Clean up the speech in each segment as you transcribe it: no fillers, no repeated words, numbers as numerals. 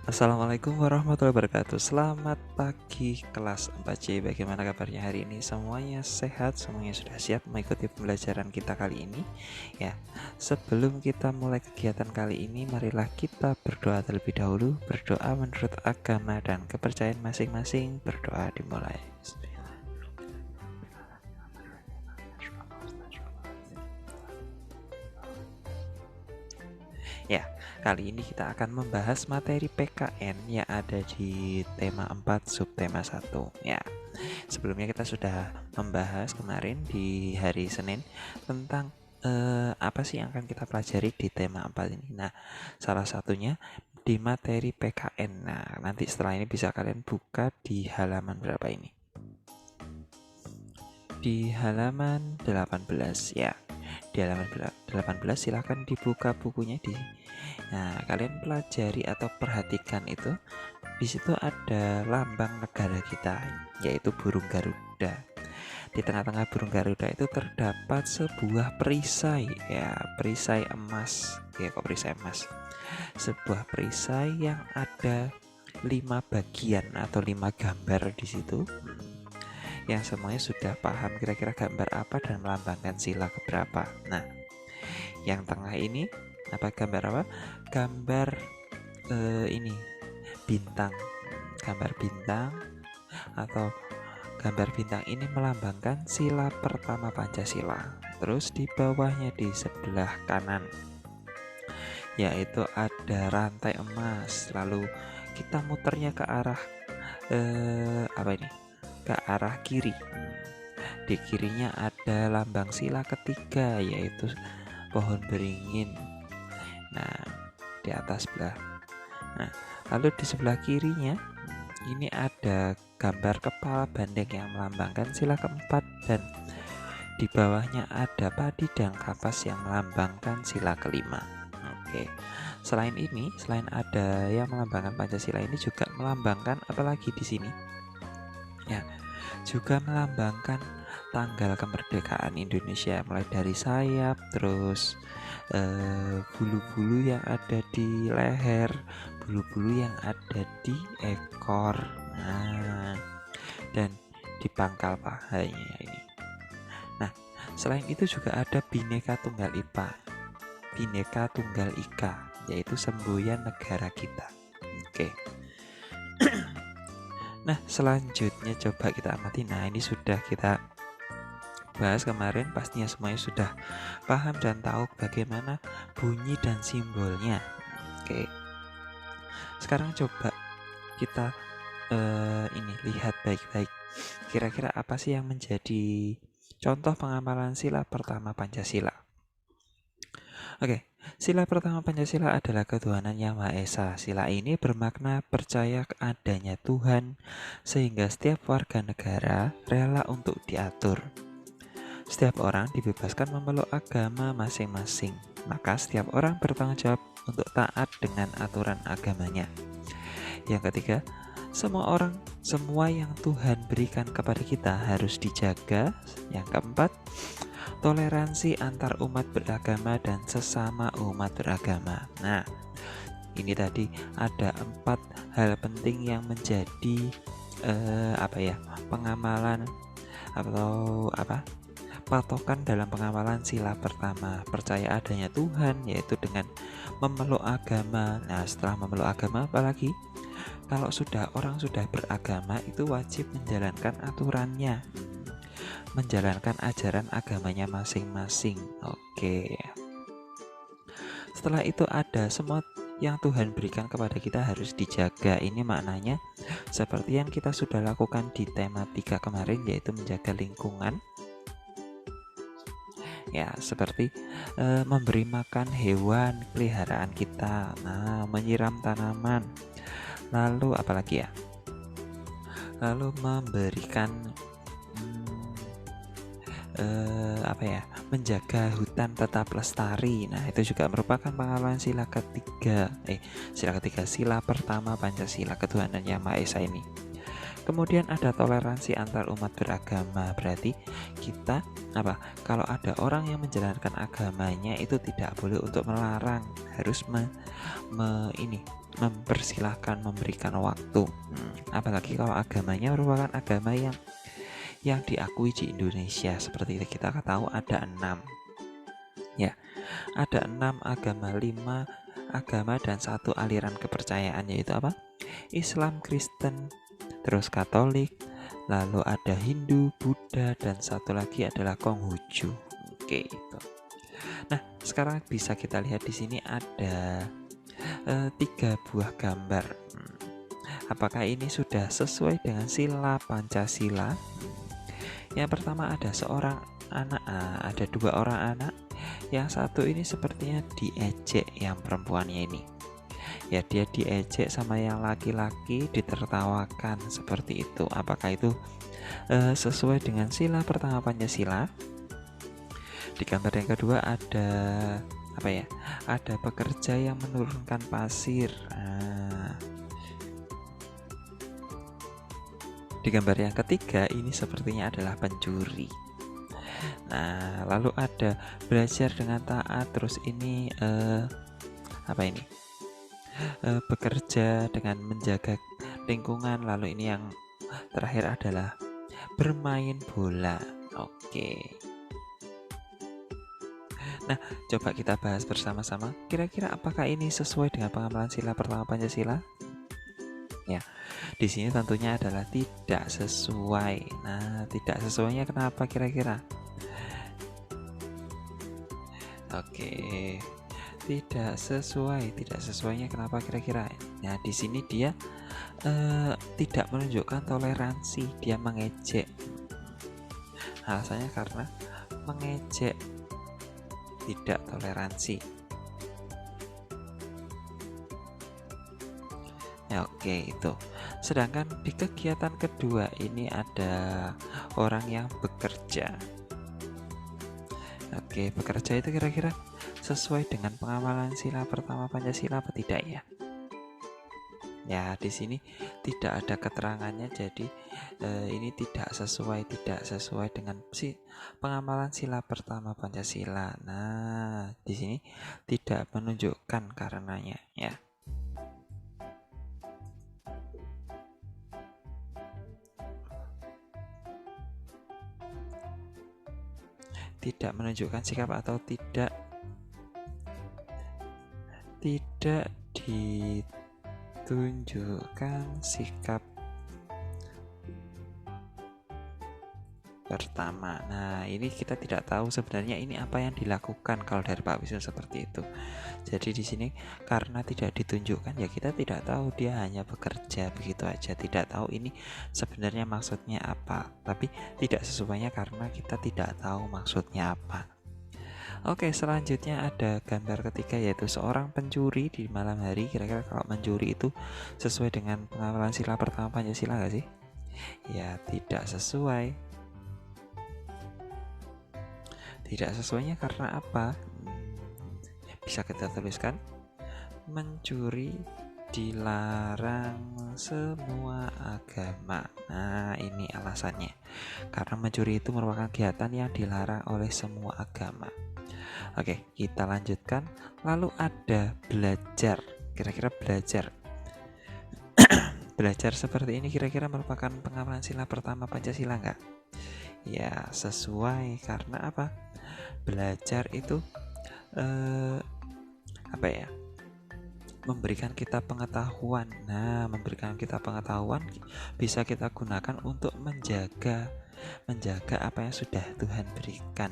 Assalamualaikum warahmatullahi wabarakatuh. Selamat pagi kelas 4C. Bagaimana kabarnya hari ini? Semuanya sehat, semuanya sudah siap mengikuti pembelajaran kita kali ini. Ya, sebelum kita mulai kegiatan kali ini, marilah kita berdoa terlebih dahulu. Berdoa menurut agama dan kepercayaan masing-masing. Berdoa dimulai. Ya, kali ini kita akan membahas materi PKN yang ada di tema 4 subtema 1. Ya, sebelumnya kita sudah membahas kemarin di hari Senin tentang apa sih yang akan kita pelajari di tema 4 ini. Nah, salah satunya di materi PKN. Nah, nanti setelah ini bisa kalian buka di halaman berapa ini? Di halaman 18 ya. Di halaman 18 silahkan dibuka bukunya di. Nah, kalian pelajari atau perhatikan itu. Di situ ada lambang negara kita, yaitu burung Garuda. Di tengah-tengah burung Garuda itu terdapat sebuah perisai, ya, perisai emas. Ya, kok perisai emas? Sebuah perisai yang ada 5 bagian atau 5 gambar di situ. Yang semuanya sudah paham kira-kira gambar apa dan melambangkan sila keberapa. Nah, yang tengah ini gambar apa? Gambar ini bintang. Gambar bintang atau gambar bintang ini melambangkan sila pertama Pancasila. Terus di bawahnya di sebelah kanan yaitu ada rantai emas. Lalu kita muternya ke arah ke arah kiri. Di kirinya ada lambang sila ketiga yaitu pohon beringin. Nah, di atas sebelah. Nah, lalu di sebelah kirinya ini ada gambar kepala bandeng yang melambangkan sila keempat dan di bawahnya ada padi dan kapas yang melambangkan sila kelima. Oke. Selain ini, selain ada yang melambangkan Pancasila ini juga melambangkan apalagi di sini? Ya, juga melambangkan tanggal kemerdekaan Indonesia, mulai dari sayap, terus bulu-bulu yang ada di leher, bulu-bulu yang ada di ekor, nah, dan di pangkal pahanya ini. Nah, selain itu juga ada Bhinneka Tunggal Ika, Bhinneka Tunggal Ika, yaitu semboyan negara kita. Oke. Nah, selanjutnya coba kita amati. Nah, ini sudah kita bahas kemarin, pastinya semuanya sudah paham dan tahu bagaimana bunyi dan simbolnya. Oke. Sekarang coba kita ini lihat baik-baik. Kira-kira apa sih yang menjadi contoh pengamalan sila pertama Pancasila? Oke, sila pertama Pancasila adalah ketuhanan Yang Maha Esa. Sila ini bermakna percaya adanya Tuhan, sehingga setiap warga negara rela untuk diatur. Setiap orang dibebaskan memeluk agama masing-masing, maka setiap orang bertanggung jawab untuk taat dengan aturan agamanya. Yang ketiga, semua yang Tuhan berikan kepada kita harus dijaga. Yang keempat, toleransi antar umat beragama dan sesama umat beragama. Nah, ini tadi ada 4 hal penting yang menjadi pengamalan atau patokan dalam pengamalan sila pertama. Percaya adanya Tuhan, yaitu dengan memeluk agama. Nah, setelah memeluk agama apalagi? Kalau orang sudah beragama itu wajib menjalankan aturannya, menjalankan ajaran agamanya masing-masing. Oke. Setelah itu ada semua yang Tuhan berikan kepada kita harus dijaga. Ini maknanya seperti yang kita sudah lakukan di tema 3 kemarin, yaitu menjaga lingkungan. Ya, seperti memberi makan hewan peliharaan kita, nah, menyiram tanaman, lalu apalagi ya? Lalu memberikan menjaga hutan tetap lestari. Nah, itu juga merupakan pengamalan sila ketiga, sila pertama Pancasila, ketuhanan Yang Maha Esa ini. Kemudian ada toleransi antar umat beragama. Berarti kita kalau ada orang yang menjalankan agamanya itu tidak boleh untuk melarang, harus mempersilahkan, memberikan waktu. Apalagi kalau agamanya merupakan agama yang diakui di Indonesia. Seperti kita tahu ada 6 ya, ada 6 agama, 5 agama dan 1 aliran kepercayaan, yaitu apa? Islam, Kristen, terus Katolik, lalu ada Hindu, Buddha, dan satu lagi adalah Konghucu. Oke, itu. Nah, sekarang bisa kita lihat di sini ada 3 buah gambar. Apakah ini sudah sesuai dengan sila Pancasila? Yang pertama ada seorang anak, ada 2 orang anak. Yang satu ini sepertinya diejek yang perempuannya ini. Ya, dia diejek sama yang laki-laki, ditertawakan seperti itu. Apakah itu sesuai dengan sila pertama Pancasila? Di gambar yang kedua ada apa ya? Ada pekerja yang menurunkan pasir. Di gambar yang ketiga ini sepertinya adalah pencuri. Nah, lalu ada belajar dengan taat. Terus ini apa ini? Bekerja dengan menjaga lingkungan. Lalu ini yang terakhir adalah bermain bola. Oke. Nah, coba kita bahas bersama-sama. Kira-kira apakah ini sesuai dengan pengamalan sila pertama Pancasila? Ya, di sini tentunya adalah tidak sesuai. Nah, tidak sesuainya kenapa kira-kira? Oke, tidak sesuainya kenapa kira-kira? Nah, di sini dia tidak menunjukkan toleransi, dia mengejek. Alasannya karena mengejek, tidak toleransi. Ya, oke, itu. Sedangkan di kegiatan kedua ini ada orang yang bekerja. Oke, bekerja itu kira-kira sesuai dengan pengamalan sila pertama Pancasila apa tidak ya? Ya, di sini tidak ada keterangannya, jadi ini tidak sesuai dengan pengamalan sila pertama Pancasila. Nah, di sini tidak menunjukkan karenanya ya. Tidak menunjukkan sikap atau tidak ditunjukkan sikap pertama. Nah, ini kita tidak tahu sebenarnya ini apa yang dilakukan kalau dari Pak Wisnu seperti itu. Jadi di sini karena tidak ditunjukkan ya kita tidak tahu, dia hanya bekerja begitu aja, tidak tahu ini sebenarnya maksudnya apa. Tapi tidak sesuainya karena kita tidak tahu maksudnya apa. Oke, selanjutnya ada gambar ketiga yaitu seorang pencuri di malam hari. Kira-kira kalau mencuri itu sesuai dengan pengamalan sila pertama Pancasila gak sih? Ya, tidak sesuai. Tidak sesuainya karena apa? Bisa kita tuliskan, mencuri dilarang semua agama. Nah, ini alasannya. Karena mencuri itu merupakan kegiatan yang dilarang oleh semua agama. Oke, kita lanjutkan. Lalu ada belajar. Kira-kira belajar. Belajar seperti ini kira-kira merupakan pengamalan sila pertama Pancasila enggak? Ya, sesuai. Karena apa? Belajar itu apa ya? Memberikan kita pengetahuan. Nah, memberikan kita pengetahuan bisa kita gunakan untuk menjaga apa yang sudah Tuhan berikan.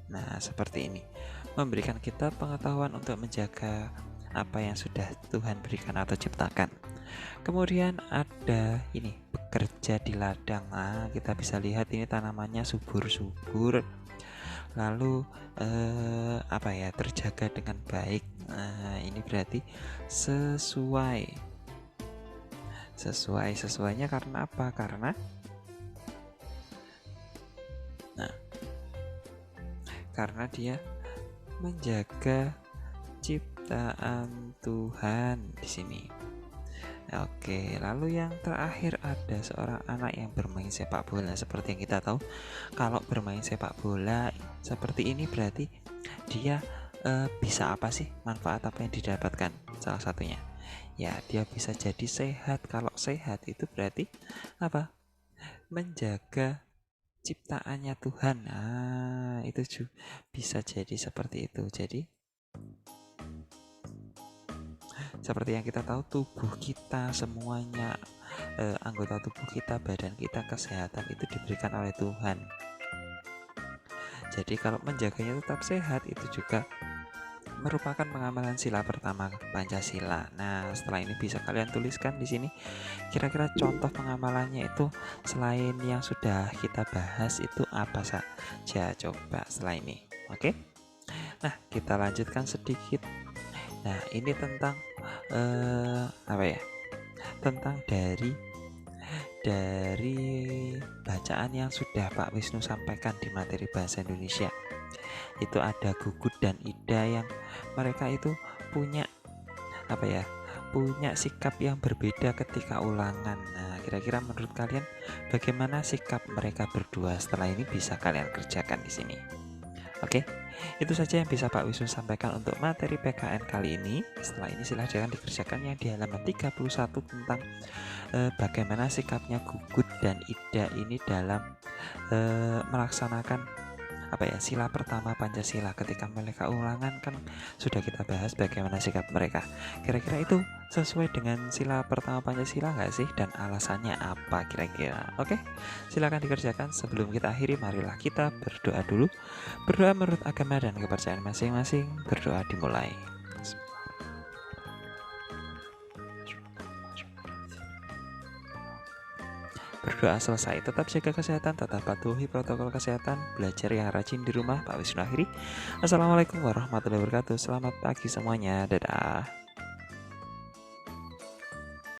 Nah, seperti ini. Memberikan kita pengetahuan untuk menjaga apa yang sudah Tuhan berikan atau ciptakan. Kemudian ada ini, bekerja di ladang. Nah, kita bisa lihat ini tanamannya subur-subur. Lalu apa ya, terjaga dengan baik. Nah, ini berarti sesuainya karena apa? Karena dia menjaga ciptaan Tuhan di sini. Oke, lalu yang terakhir ada seorang anak yang bermain sepak bola. Seperti yang kita tahu, kalau bermain sepak bola seperti ini berarti dia bisa apa sih? Manfaat apa yang didapatkan? Salah satunya, ya dia bisa jadi sehat. Kalau sehat itu berarti apa? Menjaga ciptaannya Tuhan. Nah, itu juga bisa jadi seperti itu. Jadi seperti yang kita tahu, tubuh kita semuanya, anggota tubuh kita, badan kita, kesehatan itu diberikan oleh Tuhan. Jadi kalau menjaganya tetap sehat itu juga merupakan pengamalan sila pertama Pancasila. Nah, setelah ini bisa kalian tuliskan di sini kira-kira contoh pengamalannya itu selain yang sudah kita bahas itu apa saja, coba setelah ini. Oke. Nah, kita lanjutkan sedikit. Nah, ini tentang apa ya? Tentang dari bacaan yang sudah Pak Wisnu sampaikan di materi bahasa Indonesia. Itu ada Gugut dan Ida yang mereka itu punya apa ya? Punya sikap yang berbeda ketika ulangan. Nah, kira-kira menurut kalian bagaimana sikap mereka berdua? Setelah ini bisa kalian kerjakan di sini. Oke, itu saja yang bisa Pak Wisnu sampaikan untuk materi PKN kali ini. Setelah ini silahkan dikerjakan yang di halaman 31 tentang bagaimana sikapnya Gugut dan Ida ini dalam melaksanakan apa ya, sila pertama Pancasila. Ketika mereka ulangan kan sudah kita bahas bagaimana sikap mereka. Kira-kira itu sesuai dengan sila pertama Pancasila nggak sih, dan alasannya apa kira-kira? Oke, silakan dikerjakan. Sebelum kita akhiri, marilah kita berdoa dulu. Berdoa menurut agama dan kepercayaan masing-masing. Berdoa dimulai. Berdoa selesai, tetap jaga kesehatan, tetap patuhi protokol kesehatan, belajar yang rajin di rumah. Pak Wisnu akhiri. Assalamualaikum warahmatullahi wabarakatuh. Selamat pagi semuanya, dadah.